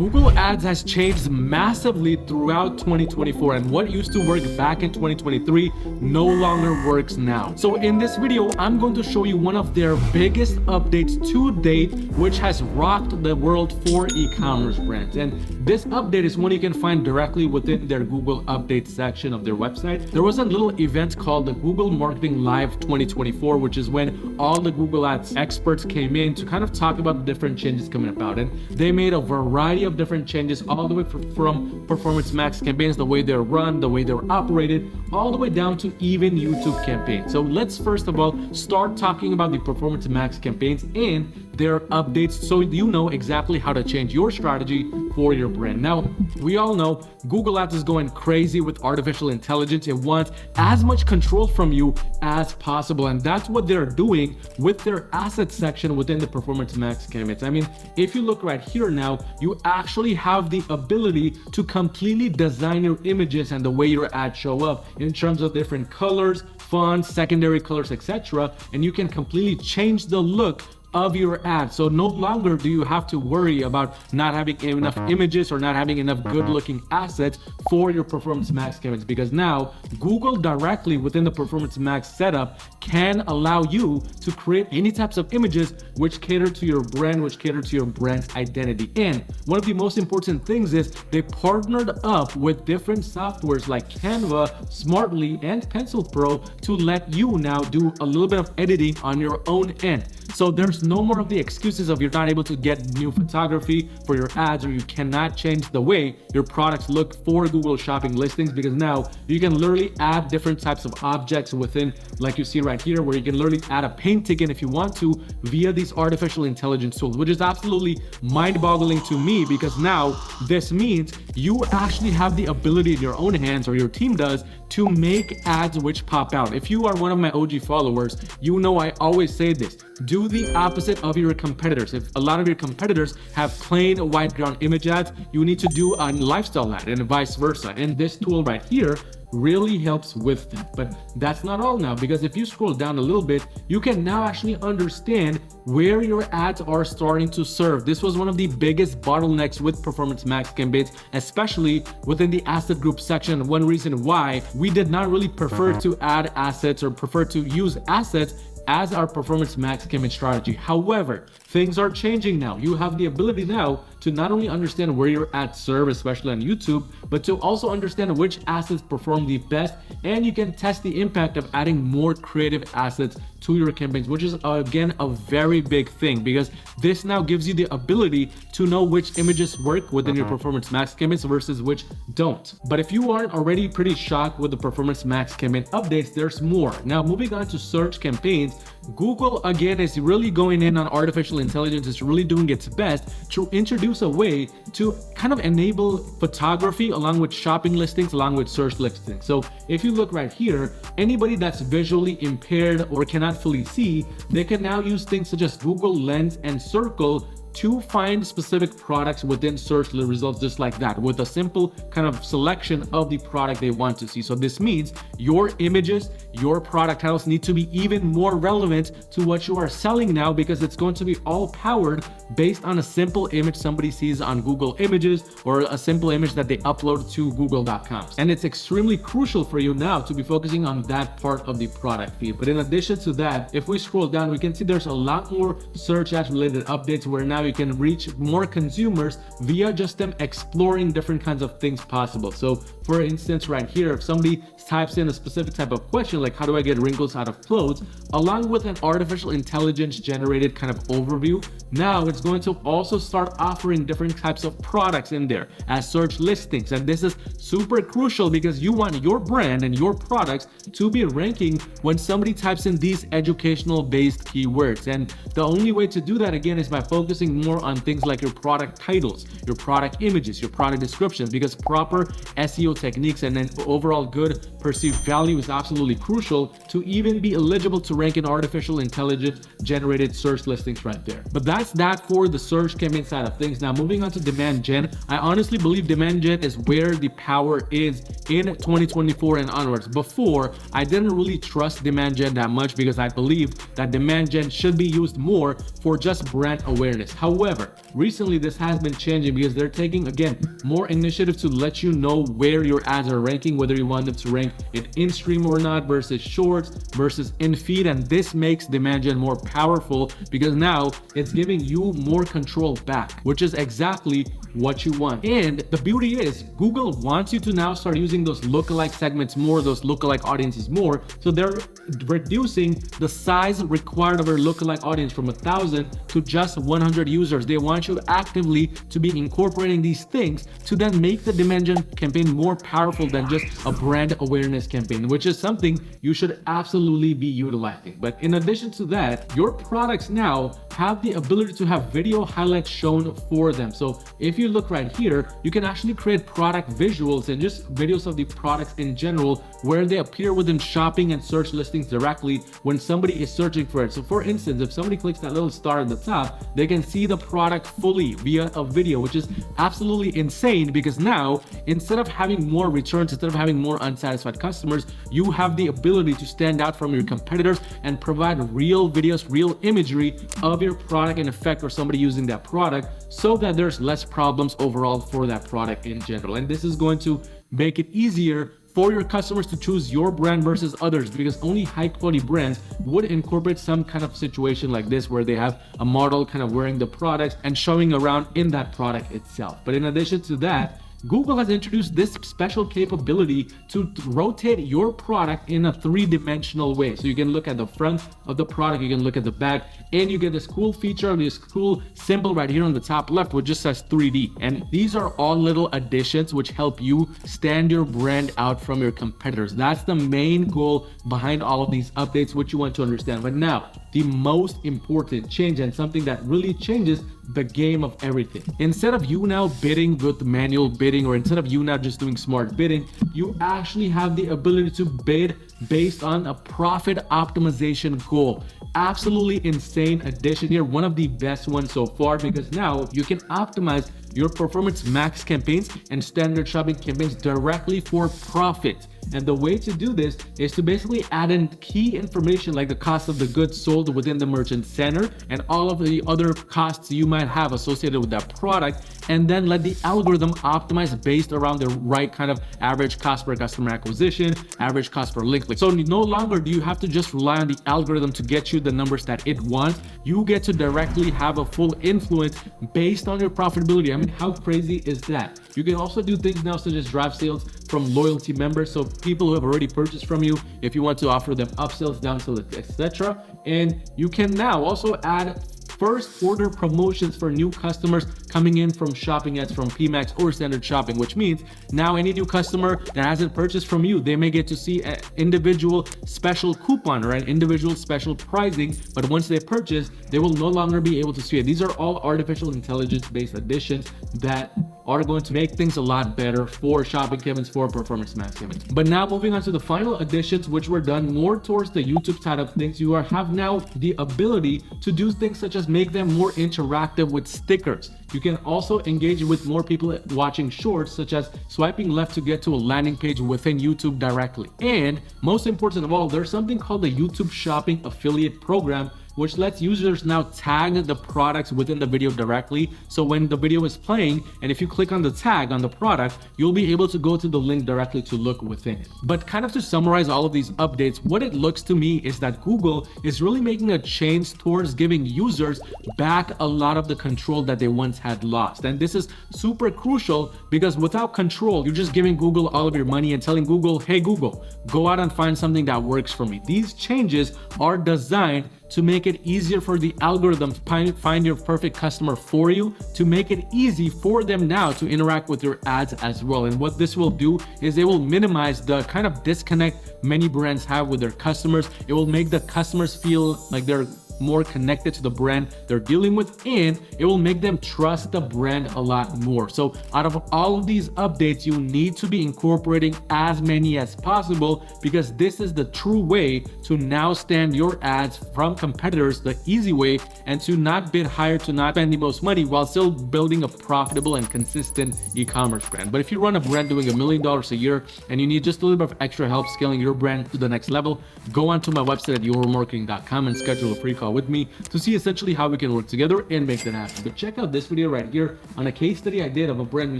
Google Ads has changed massively throughout 2024, and what used to work back in 2023 no longer works now. So in this video, I'm going to show you one of their biggest updates to date, which has rocked the world for e-commerce brands. And this update is one you can find directly within their Google Updates section of their website. There was a little event called the Google Marketing Live 2024, which is when all the Google Ads experts came in to kind of talk about the different changes coming about. And they made a variety of different changes, all the way from Performance Max campaigns, the way they're run, the way they're operated, all the way down to even YouTube campaigns. So let's first of all start talking about the Performance Max campaigns and their updates, so you know exactly how to change your strategy for your brand. Now, we all know Google Ads is going crazy with artificial intelligence. It wants as much control from you as possible, and that's what they're doing with their assets section within the Performance Max campaigns. I mean, if you look right here now, you actually have the ability to completely design your images and the way your ads show up in terms of different colors, fonts, secondary colors, etc. And you can completely change the look of your ad. So no longer do you have to worry about not having enough images or not having enough good looking assets for your Performance Max campaigns, because now Google directly within the Performance Max setup can allow you to create any types of images which cater to your brand, which cater to your brand's identity. And one of the most important things is they partnered up with different softwares like Canva, Smartly, and Pencil Pro to let you now do a little bit of editing on your own end. So there's no more of the excuses of you're not able to get new photography for your ads, or you cannot change the way your products look for Google Shopping listings, because now you can literally add different types of objects within, like you see right here, where you can literally add a paint ticket if you want to via these artificial intelligence tools, which is absolutely mind-boggling to me, because now this means you actually have the ability in your own hands, or your team does, to make ads which pop out. If you are one of my OG followers, you know I always say this: do the opposite of your competitors. If a lot of your competitors have plain white ground image ads, you need to do a lifestyle ad, and vice versa. And this tool right here really helps with that. But that's not all now, because if you scroll down a little bit, you can now actually understand where your ads are starting to serve. This was one of the biggest bottlenecks with Performance Max campaigns, especially within the asset group section. One reason why we did not really prefer to add assets or prefer to use assets as our Performance Max campaign strategy. However, things are changing now. You have the ability now to not only understand where your ads serve, especially on YouTube, but to also understand which assets perform the best, and you can test the impact of adding more creative assets to your campaigns, which is again a very big thing, because this now gives you the ability to know which images work within your Performance Max campaigns versus which don't. But if you aren't already pretty shocked with the Performance Max campaign updates, there's more. Now, moving on to search campaigns, Google again is really going in on artificial intelligence. It's really doing its best to introduce a way to kind of enable photography along with shopping listings, along with search listings. So if you look right here, anybody that's visually impaired or cannot fully see, they can now use things such as Google Lens and Circle to find specific products within search results, just like that, with a simple kind of selection of the product they want to see. So this means your images, your product titles need to be even more relevant to what you are selling now, because it's going to be all powered based on a simple image somebody sees on Google Images, or a simple image that they upload to google.com. And it's extremely crucial for you now to be focusing on that part of the product feed. But in addition to that, if we scroll down, we can see there's a lot more search ads related updates, where now you can reach more consumers via just them exploring different kinds of things possible. So for instance, right here, if somebody types in a specific type of question, like how do I get wrinkles out of clothes, along with an artificial intelligence generated kind of overview, now it's going to also start offering different types of products in there as search listings. And this is super crucial, because you want your brand and your products to be ranking when somebody types in these educational based keywords. And the only way to do that again is by focusing more on things like your product titles, your product images, your product descriptions, because proper SEO techniques and an overall good perceived value is absolutely crucial to even be eligible to rank in artificial intelligence generated search listings right there. But that's that for the search campaign side of things. Now moving on to demand gen, I honestly believe demand gen is where the power is in 2024 and onwards. Before, I didn't really trust demand gen that much, because I believed that demand gen should be used more for just brand awareness. However, recently this has been changing because they're taking, again, more initiative to let you know where your ads are ranking, whether you want them to rank in stream or not, versus shorts, versus in feed. And this makes demand gen more powerful because now it's giving you more control back, which is exactly what you want. And the beauty is Google wants you to now start using those lookalike segments more, those lookalike audiences more. So they're reducing the size required of your lookalike audience from 1,000 to just 100 users. They want you actively to be incorporating these things to then make the demand gen campaign more powerful than just a brand awareness campaign, which is something you should absolutely be utilizing. But in addition to that, your products now have the ability to have video highlights shown for them. So if you look right here, you can actually create product visuals and just videos of the products in general where they appear within shopping and search listings directly when somebody is searching for it. So for instance, if somebody clicks that little star at the top, they can see the product fully via a video, which is absolutely insane because now instead of having more returns, instead of having more unsatisfied customers, you have the ability to stand out from your competitors and provide real videos, real imagery of your product in effect or somebody using that product so that there's less problems overall for that product in general. And this is going to make it easier for your customers to choose your brand versus others, because only high quality brands would incorporate some kind of situation like this where they have a model kind of wearing the product and showing around in that product itself. But in addition to that, Google has introduced this special capability to rotate your product in a three-dimensional way. So you can look at the front of the product, you can look at the back, and you get this cool feature, this cool symbol right here on the top left, which just says 3D. And these are all little additions which help you stand your brand out from your competitors. That's the main goal behind all of these updates, which you want to understand. But now, the most important change, and something that really changes the game of everything. Instead of you now bidding with manual bidding, or instead of you now just doing smart bidding, you actually have the ability to bid based on a profit optimization goal. Absolutely insane addition here, one of the best ones so far, because now you can optimize your performance max campaigns and standard shopping campaigns directly for profit. And the way to do this is to basically add in key information like the cost of the goods sold within the merchant center and all of the other costs you might have associated with that product, and then let the algorithm optimize based around the right kind of average cost per customer acquisition, average cost per link. So no longer do you have to just rely on the algorithm to get you the numbers that it wants. You get to directly have a full influence based on your profitability. I mean, how crazy is that? You can also do things now such as drive sales from loyalty members, so people who have already purchased from you, if you want to offer them upsells, downsells, etc. And you can now also add first order promotions for new customers coming in from shopping ads from PMax or standard shopping, which means now any new customer that hasn't purchased from you, they may get to see an individual special coupon or an individual special pricing, but once they purchase, they will no longer be able to see it. These are all artificial intelligence based additions that are going to make things a lot better for shopping campaigns, for performance max campaigns. But now moving on to the final additions, which were done more towards the YouTube side of things, you have now the ability to do things such as make them more interactive with stickers. You can also engage with more people watching shorts, such as swiping left to get to a landing page within YouTube directly. And most important of all, there's something called the YouTube Shopping Affiliate Program, which lets users now tag the products within the video directly. So when the video is playing, and if you click on the tag on the product, you'll be able to go to the link directly to look within it. But kind of to summarize all of these updates, what it looks to me is that Google is really making a change towards giving users back a lot of the control that they once had lost. And this is super crucial because without control, you're just giving Google all of your money and telling Google, hey Google, go out and find something that works for me. These changes are designed to make it easier for the algorithm to find your perfect customer for you, to make it easy for them now to interact with your ads as well. And what this will do is it will minimize the kind of disconnect many brands have with their customers. It will make the customers feel like they're more connected to the brand they're dealing with, and it will make them trust the brand a lot more. So out of all of these updates, you need to be incorporating as many as possible, because this is the true way to now stand your ads from competitors the easy way, and to not bid higher, to not spend the most money while still building a profitable and consistent e-commerce brand. But if you run a brand doing $1 million a year and you need just a little bit of extra help scaling your brand to the next level, go onto my website at yourmarketing.com and schedule a free call call with me to see essentially how we can work together and make that happen. But check out this video right here on a case study I did of a brand we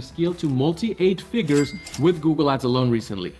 scaled to multi 8 figures with Google Ads alone recently.